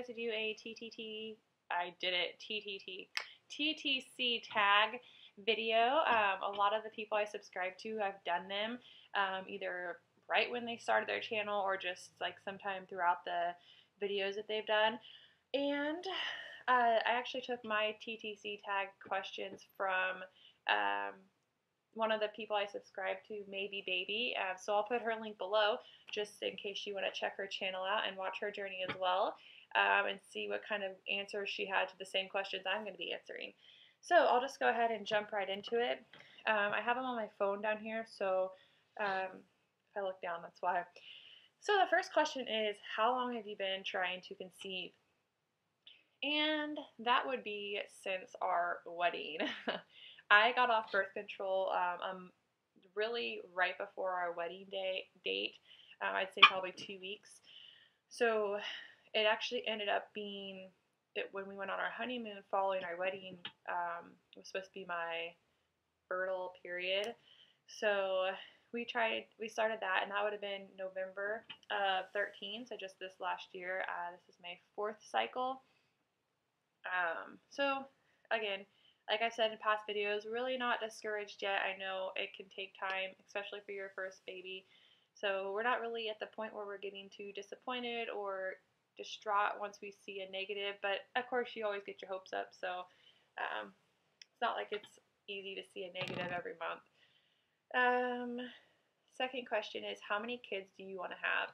to do a TTC tag video. A lot of the people I subscribe to, I've done them either right when they started their channel or just like sometime throughout the videos that they've done. And I actually took my TTC Tag Questions from one of the people I subscribe to, Baybe. So I'll put her link below just in case you want to check her channel out and watch her journey as well, and see what kind of answers she had to the same questions I'm going to be answering. So I'll just go ahead and jump right into it. I have them on my phone down here, so if I look down, that's why. So the first question is, how long have you been trying to conceive? And that would be since our wedding. I got off birth control really right before our wedding date. I'd say probably 2 weeks. So it actually ended up being that when we went on our honeymoon following our wedding, it was supposed to be my fertile period. So we started that, and that would have been November of 13, so just this last year. This is my 4th cycle. So again, like I've said in past videos, really not discouraged yet. I know it can take time, especially for your first baby. So we're not really at the point where we're getting too disappointed or distraught once we see a negative, but of course you always get your hopes up, so it's not like it's easy to see a negative every month. Second question is, how many kids do you want to have?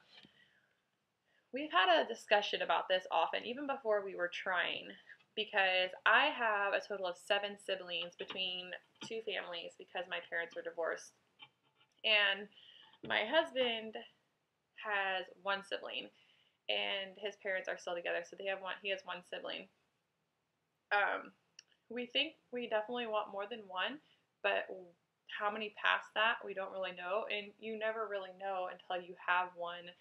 We've had a discussion about this often, even before we were trying, because I have a total of 7 siblings between 2 families because my parents were divorced. And my husband has 1 sibling, and his parents are still together, so he has 1 sibling. We think we definitely want more than 1, but how many past that, we don't really know, and you never really know until you have one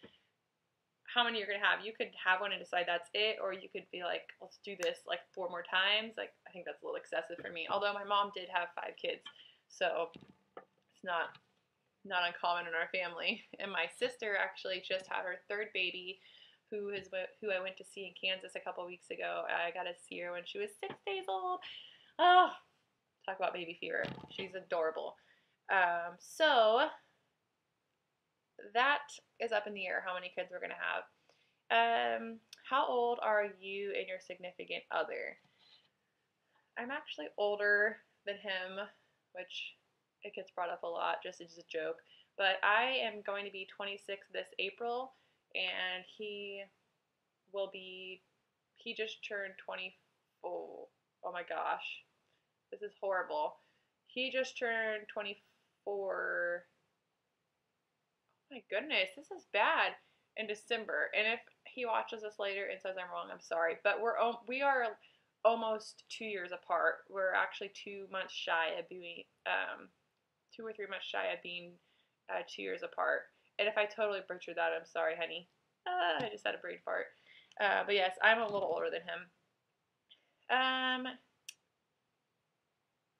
how many you're going to have. You could have one and decide that's it, or you could be like, let's do this like 4 more times. Like, I think that's a little excessive for me. Although my mom did have 5 kids, so it's not uncommon in our family. And my sister actually just had her 3rd baby, who I went to see in Kansas a couple weeks ago. I got to see her when she was 6 days old. Oh, talk about baby fever. She's adorable. So that is up in the air, how many kids we're going to have. How old are you and your significant other? I'm actually older than him, which it gets brought up a lot, just as a joke. But I am going to be 26 this April, and he just turned 24. Oh my gosh, this is horrible. He just turned 24. My goodness, this is bad, in December. And if he watches this later and says I'm wrong, I'm sorry. But we are almost 2 years apart. We're actually 2 months shy of being 2 or 3 months shy of being 2 years apart. And if I totally butchered that, I'm sorry, honey. I just had a brain fart. But yes, I'm a little older than him.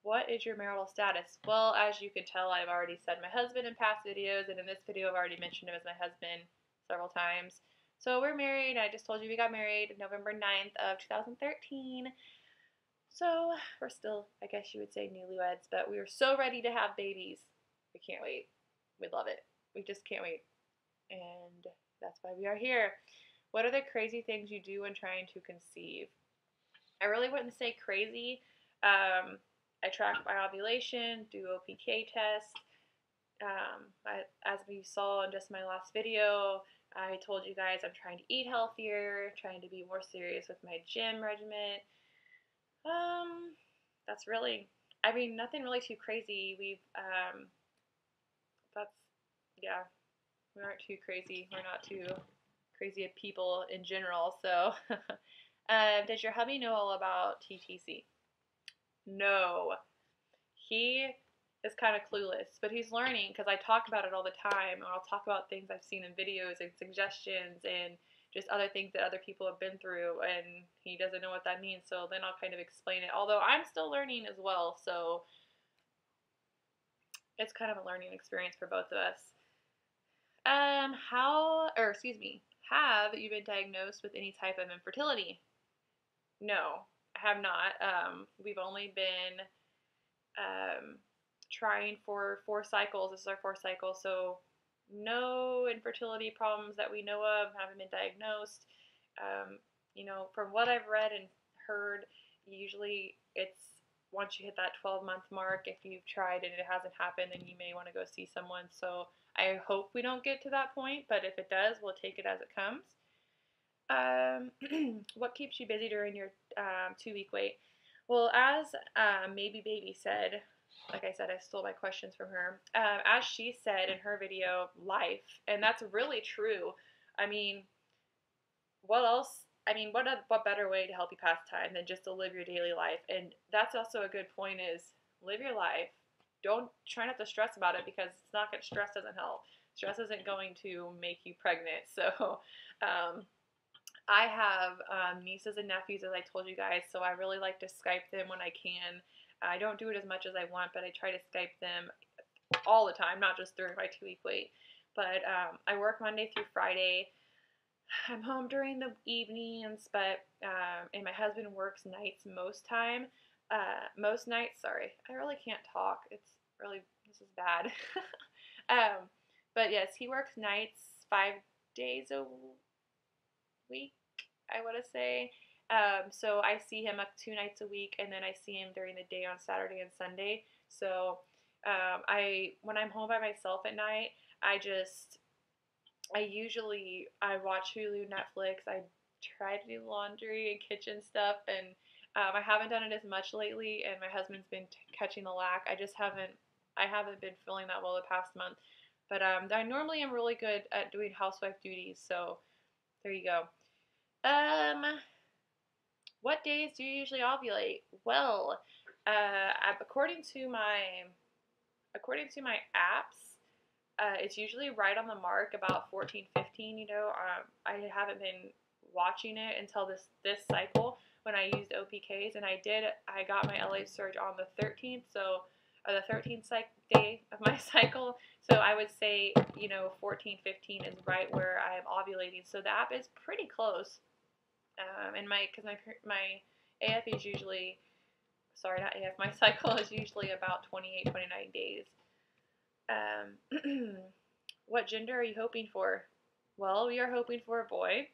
What is your marital status? Well, as you can tell, I've already said my husband in past videos, and in this video I've already mentioned him as my husband several times. So we're married. I just told you we got married November 9th of 2013. So we're still, I guess you would say, newlyweds, but we are so ready to have babies. We can't wait. We love it. We just can't wait. And that's why we are here. What are the crazy things you do when trying to conceive? I really wouldn't say crazy. I track my ovulation, do OPK test. As we saw in just my last video, I told you guys I'm trying to eat healthier, trying to be more serious with my gym regimen. That's really, I mean, nothing really too crazy. We aren't too crazy. We're not too crazy of people in general. So, does your hubby know all about TTC? No, he is kind of clueless, but he's learning because I talk about it all the time, and I'll talk about things I've seen in videos and suggestions and just other things that other people have been through, and he doesn't know what that means, so then I'll kind of explain it, although I'm still learning as well, so it's kind of a learning experience for both of us. How Have you been diagnosed with any type of infertility? No, I have not. We've only been trying for 4 cycles. This is our 4th cycle, so no infertility problems that we know of. Haven't been diagnosed. You know, from what I've read and heard, usually it's once you hit that 12-month mark, if you've tried and it hasn't happened, then you may want to go see someone. So I hope we don't get to that point, but if it does, we'll take it as it comes. What keeps you busy during your 2-week wait? Well, as maybe Baby said, like I said, I stole my questions from her. As she said in her video, life, and that's really true. I mean, what else? I mean, what better way to help you pass time than just to live your daily life? And that's also a good point is live your life. Don't try not to stress about it because it's not going stress doesn't help. Stress isn't going to make you pregnant. So, I have nieces and nephews, as I told you guys, so I really like to Skype them when I can. I don't do it as much as I want, but I try to Skype them all the time, not just during my 2-week wait. But I work Monday through Friday. I'm home during the evenings, but and my husband works nights most nights. Sorry, I really can't talk. This is bad. But yes, he works nights 5 days a week, I want to say. So I see him up 2 nights a week, and then I see him during the day on Saturday and Sunday. So when I'm home by myself at night, I watch Hulu, Netflix. I try to do laundry and kitchen stuff, and I haven't done it as much lately, and my husband's been catching the lack. I haven't been feeling that well the past month. But I normally am really good at doing housewife duties, so there you go. What days do you usually ovulate? Well, according to my apps, it's usually right on the mark, about 14, 15. You know, I haven't been watching it until this cycle when I used OPKs, and I got my LA surge on the 13th, so the 13th day of my cycle. So I would say, 14, 15 is right where I am ovulating. So the app is pretty close. And my AF is usually, sorry, not AF, my cycle is usually about 28, 29 days. What gender are you hoping for? Well, we are hoping for a boy.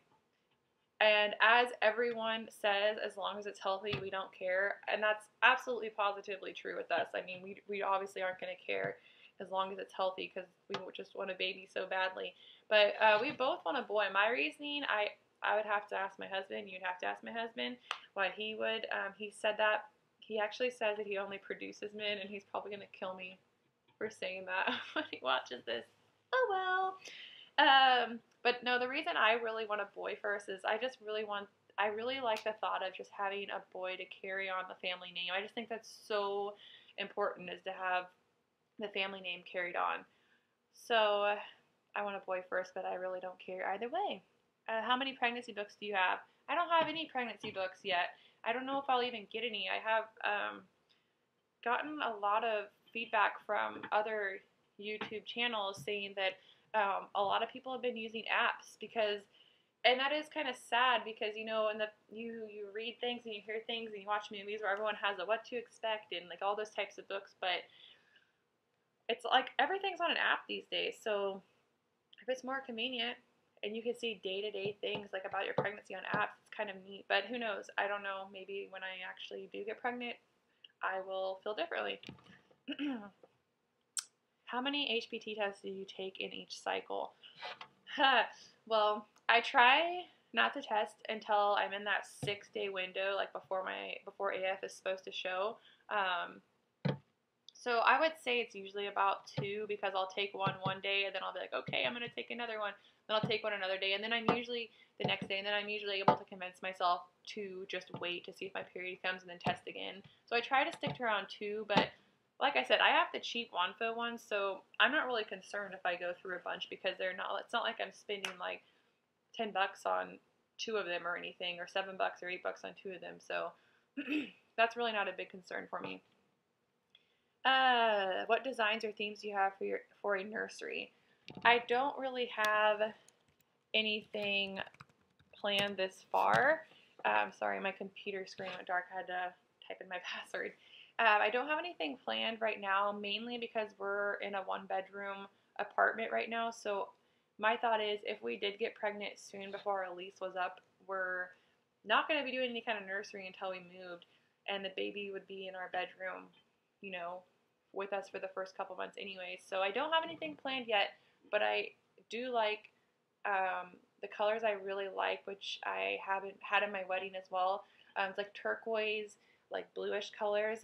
And as everyone says, as long as it's healthy, we don't care. And that's absolutely positively true with us. I mean, we obviously aren't going to care as long as it's healthy because we just want a baby so badly. But we both want a boy. My reasoning, I would have to ask my husband. You'd have to ask my husband why he would. He said that. He actually says that he only produces men, and he's probably going to kill me for saying that when he watches this. Oh, well. But no, the reason I really want a boy first is I really like the thought of just having a boy to carry on the family name. I just think that's so important, is to have the family name carried on. So I want a boy first, but I really don't care either way. How many pregnancy books do you have? I don't have any pregnancy books yet. I don't know if I'll even get any. I have gotten a lot of feedback from other YouTube channels saying that a lot of people have been using apps and that is kind of sad because, you read things and you hear things and you watch movies where everyone has a what to expect and like all those types of books, but it's like everything's on an app these days. So if it's more convenient and you can see day-to-day things like about your pregnancy on apps, it's kind of neat. But who knows? I don't know. Maybe when I actually do get pregnant, I will feel differently. How many HPT tests do you take in each cycle? Well, I try not to test until I'm in that 6-day window, like before AF is supposed to show. So I would say it's usually about 2 because I'll take one day and then I'll be like, okay, I'm going to take another one. Then I'll take one another day, and then I'm usually the next day, and then I'm usually able to convince myself to just wait to see if my period comes and then test again. So I try to stick to around 2, but like I said, I have the cheap Wanfo ones, so I'm not really concerned if I go through a bunch because it's not like I'm spending like $10 on 2 of them or anything, or $7 or $8 on 2 of them. So that's really not a big concern for me. What designs or themes do you have for a nursery? I don't really have anything planned this far. Sorry, my computer screen went dark. I had to type in my password. I don't have anything planned right now, mainly because we're in a one-bedroom apartment right now. So my thought is if we did get pregnant soon before our lease was up, we're not going to be doing any kind of nursery until we moved, and the baby would be in our bedroom, you know, with us for the first couple months anyways. So I don't have anything planned yet, but I do like the colors I really like, which I haven't had in my wedding as well. It's like turquoise, like bluish colors,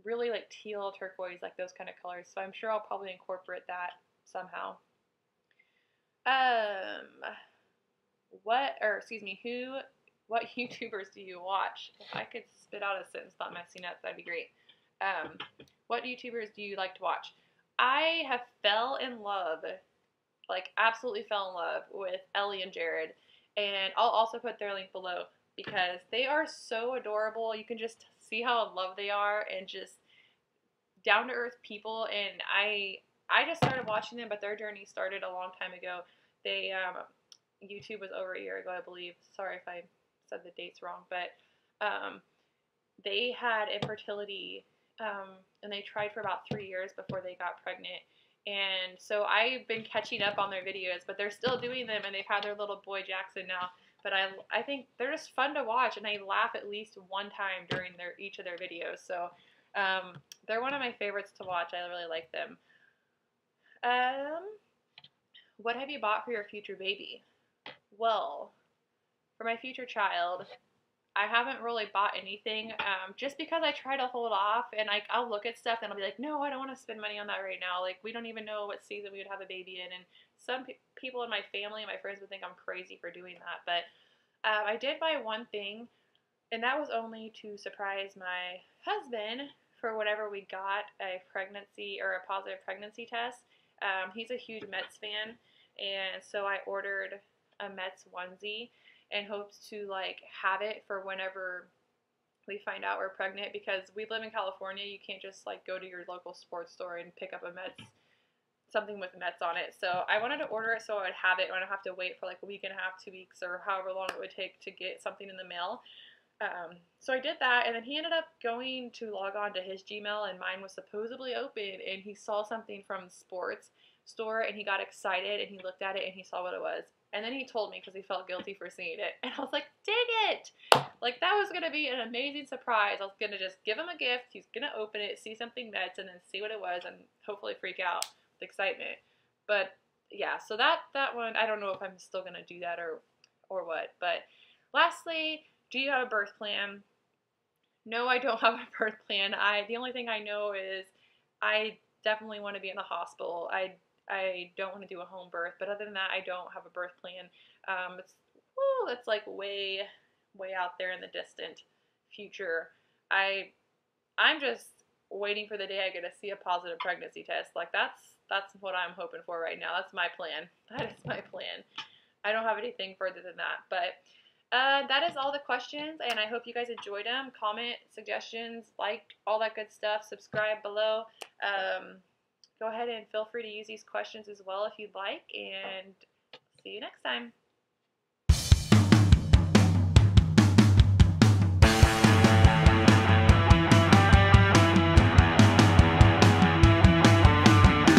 really like teal turquoise, like those kind of colors. So I'm sure I'll probably incorporate that somehow. What YouTubers do you watch? If I could spit out a sentence without messing up, that'd be great. What YouTubers do you like to watch? I have fell in love, like absolutely fell in love with Ellie and Jared, and I'll also put their link below because they are so adorable. You can just see how in love they are and just down to earth people. And I just started watching them, but their journey started a long time ago. They YouTube was over a year ago, I believe. Sorry if I said the dates wrong, but they had infertility, and they tried for about 3 years before they got pregnant. And so I've been catching up on their videos, but they're still doing them, and they've had their little boy Jackson now. But I think they're just fun to watch, and I laugh at least one time during each of their videos. So they're one of my favorites to watch. I really like them. What have you bought for your future baby? Well, for my future child, I haven't really bought anything, just because I try to hold off, and I'll look at stuff and I'll be like, no, I don't want to spend money on that right now. Like, we don't even know what season we would have a baby in, and some people in my family and my friends would think I'm crazy for doing that. But I did buy one thing, and that was only to surprise my husband for whenever we got a pregnancy or a positive pregnancy test. He's a huge Mets fan, and so I ordered a Mets onesie in hopes to like have it for whenever we find out we're pregnant, because we live in California. You can't just like go to your local sports store and pick up a Mets, something with Mets on it. So I wanted to order it so I would have it and I don't have to wait for like a week and a half, 2 weeks, or however long it would take to get something in the mail. So I did that, and then he ended up going to log on to his Gmail, and mine was supposedly open, and he saw something from the sports store, and he got excited, and he looked at it, and he saw what it was. And then he told me because he felt guilty for seeing it. And I was like, dang it! Like, that was going to be an amazing surprise. I was going to just give him a gift. He's going to open it, see something Mets, and then see what it was, and hopefully freak out with excitement. But, yeah, so that one, I don't know if I'm still going to do that or what. But lastly, do you have a birth plan? No, I don't have a birth plan. The only thing I know is I definitely want to be in the hospital. I don't want to do a home birth, but other than that, I don't have a birth plan. That's like way out there in the distant future. I'm just waiting for the day I get to see a positive pregnancy test. Like that's what I'm hoping for right now. That's my plan. That is my plan. I don't have anything further than that, but that is all the questions, and I hope you guys enjoyed them. Comment, suggestions, like, all that good stuff. Subscribe below. Go ahead and feel free to use these questions as well if you'd like, and see you next time.